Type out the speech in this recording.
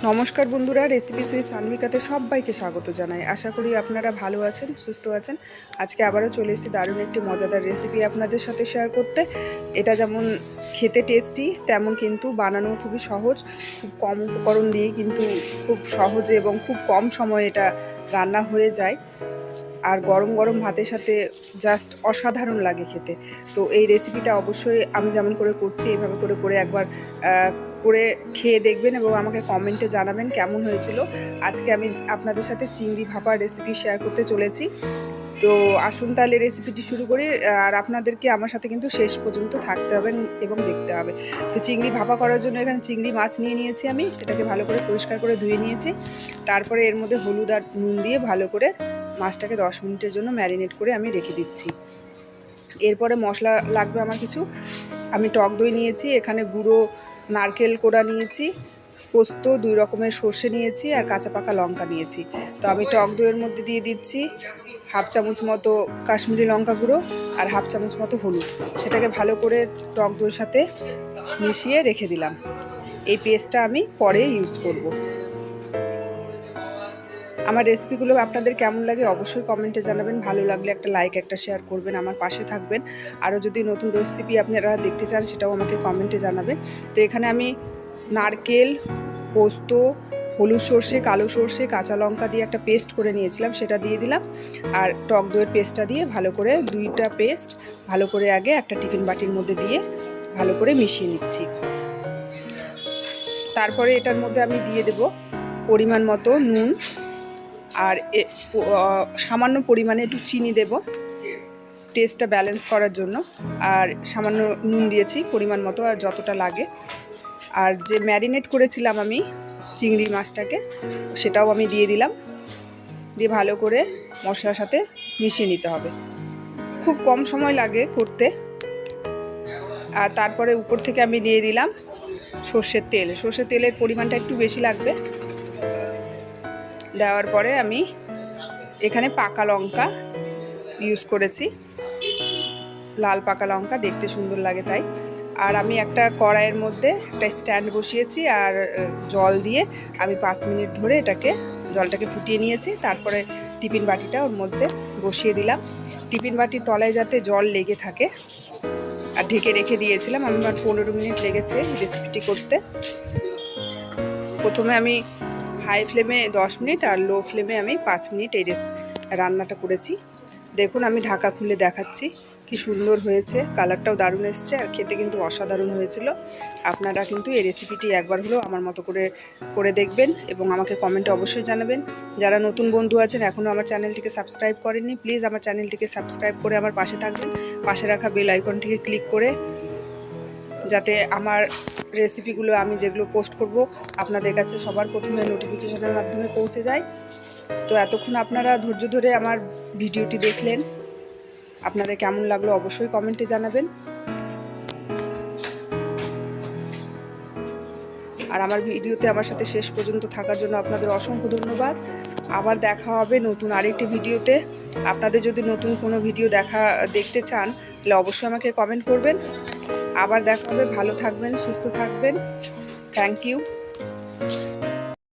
নমস্কার বন্ধুরা, রেসিপি শ্রী সানভিকাতে সবাইকে স্বাগত জানাই। আশা করি আপনারা ভালো আছেন, সুস্থ আছেন। আজকে আবারও চলে এসেছি দারুণ একটি মজাদার রেসিপি আপনাদের সাথে শেয়ার করতে। এটা যেমন খেতে টেস্টি, তেমন কিন্তু বানানো খুবই সহজ। খুব কম উপকরণ দিয়ে কিন্তু খুব সহজে এবং খুব কম সময়ে এটা রান্না হয়ে যায়। আর গরম গরম ভাতের সাথে জাস্ট অসাধারণ লাগে খেতে। তো এই রেসিপিটা অবশ্যই আমি যেমন করে করছি এইভাবে করে করে একবার করে খেয়ে দেখবেন এবং আমাকে কমেন্টে জানাবেন কেমন হয়েছিল। আজকে আমি আপনাদের সাথে চিংড়ি ভাপার রেসিপি শেয়ার করতে চলেছি। তো আসুন তাহলে রেসিপিটি শুরু করি। আর আপনাদেরকে আমার সাথে কিন্তু শেষ পর্যন্ত থাকতে হবে এবং দেখতে হবে। তো চিংড়ি ভাপা করার জন্য এখানে চিংড়ি মাছ নিয়ে নিয়েছি আমি, সেটাকে ভালো করে পরিষ্কার করে ধুয়ে নিয়েছি। তারপরে এর মধ্যে হলুদ আর নুন দিয়ে ভালো করে মাছটাকে 10 মিনিটের জন্য ম্যারিনেট করে আমি রেখে দিচ্ছি। এরপরে মশলা লাগবে আমার কিছু। আমি টক দই নিয়েছি, এখানে গুঁড়ো নারকেল কোড়া নিয়েছি, পোস্ত, 2 রকমের সর্ষে নিয়েছি আর কাঁচা পাকা লঙ্কা নিয়েছি। তো আমি টক দইয়ের মধ্যে দিয়ে দিচ্ছি হাফ চামচ মতো কাশ্মীরি লঙ্কা গুঁড়ো আর হাফ চামচ মতো হলুদ। সেটাকে ভালো করে টক দইয়ের সাথে মিশিয়ে রেখে দিলাম। এই পেস্টটা আমি পরে ইউজ করব। আমার রেসিপিগুলো আপনাদের কেমন লাগে অবশ্যই কমেন্টে জানাবেন। ভালো লাগলে একটা লাইক, একটা শেয়ার করবেন, আমার পাশে থাকবেন। আরও যদি নতুন রেসিপি আপনারা দেখতে চান সেটাও আমাকে কমেন্টে জানাবেন। তো এখানে আমি নারকেল, পোস্ত, হলুদ সর্ষে, কালো সর্ষে, কাঁচা লঙ্কা দিয়ে একটা পেস্ট করে নিয়েছিলাম, সেটা দিয়ে দিলাম। আর টক দইয়ের পেস্টটা দিয়ে ভালো করে 2টা পেস্ট ভালো করে আগে একটা টিফিন বাটির মধ্যে দিয়ে ভালো করে মিশিয়ে নিচ্ছি। তারপরে এটার মধ্যে আমি দিয়ে দেব পরিমাণ মতো নুন আর সামান্য পরিমাণে একটু চিনি দেব টেস্টটা ব্যালেন্স করার জন্য। আর সামান্য নুন দিয়েছি পরিমাণ মতো, আর যতটা লাগে। আর যে ম্যারিনেট করেছিলাম আমি চিংড়ি মাছটাকে, সেটাও আমি দিয়ে দিলাম। দিয়ে ভালো করে মশলার সাথে মিশিয়ে নিতে হবে। খুব কম সময় লাগে করতে। আর তারপরে উপর থেকে আমি দিয়ে দিলাম সর্ষের তেল। সর্ষের তেলের পরিমাণটা একটু বেশি লাগবে। দেওয়ার পরে আমি এখানে পাকা লঙ্কা ইউজ করেছি, লাল পাকা লঙ্কা, দেখতে সুন্দর লাগে তাই। আর আমি একটা কড়াইয়ের মধ্যে একটা স্ট্যান্ড বসিয়েছি আর জল দিয়ে আমি 5 মিনিট ধরে জলটাকে ফুটিয়ে নিয়েছি। তারপরে টিফিন বাটিটা ওর মধ্যে বসিয়ে দিলাম। টিফিন বাটির তলায় যাতে জল লেগে থাকে, আর ঢেকে রেখে দিয়েছিলাম। আমার 15 মিনিট লেগেছে রেসিপিটি করতে। প্রথমে আমি হাই ফ্লেমে 10 মিনিট আর লো ফ্লেমে আমি 5 মিনিট এই রান্নাটা করেছি। দেখুন আমি ঢাকা খুলে দেখাচ্ছি কি সুন্দর হয়েছে, কালারটাও দারুণ এসছে আর খেতে কিন্তু অসাধারণ হয়েছিল। আপনারা কিন্তু এই রেসিপিটি একবার হলেও আমার মতো করে দেখবেন এবং আমাকে কমেন্টে অবশ্যই জানাবেন। যারা নতুন বন্ধু আছেন এখনও আমার চ্যানেলটিকে সাবস্ক্রাইব করেননি, প্লিজ আমার চ্যানেলটিকে সাবস্ক্রাইব করে আমার পাশে থাকবেন। পাশে রাখা বেল আইকনটিকে ক্লিক করে, যাতে আমার রেসিপিগুলো আমি যেগুলো পোস্ট করব আপনাদের কাছে সবার প্রথমে নোটিফিকেশনের মাধ্যমে পৌঁছে যায়। তো এতক্ষণ আপনারা ধৈর্য ধরে আমার ভিডিওটি দেখলেন, আপনাদের কেমন লাগলো অবশ্যই কমেন্টে জানাবেন। আর আমার ভিডিওতে আমার সাথে শেষ পর্যন্ত থাকার জন্য আপনাদের অসংখ্য ধন্যবাদ। আবার দেখা হবে নতুন আরেকটি ভিডিওতে। আপনাদের যদি নতুন কোনো ভিডিও দেখতে চান তাহলে অবশ্যই আমাকে কমেন্ট করবেন। আবার দেখা হবে। ভালো থাকবেন, সুস্থ থাকবেন। Thank you.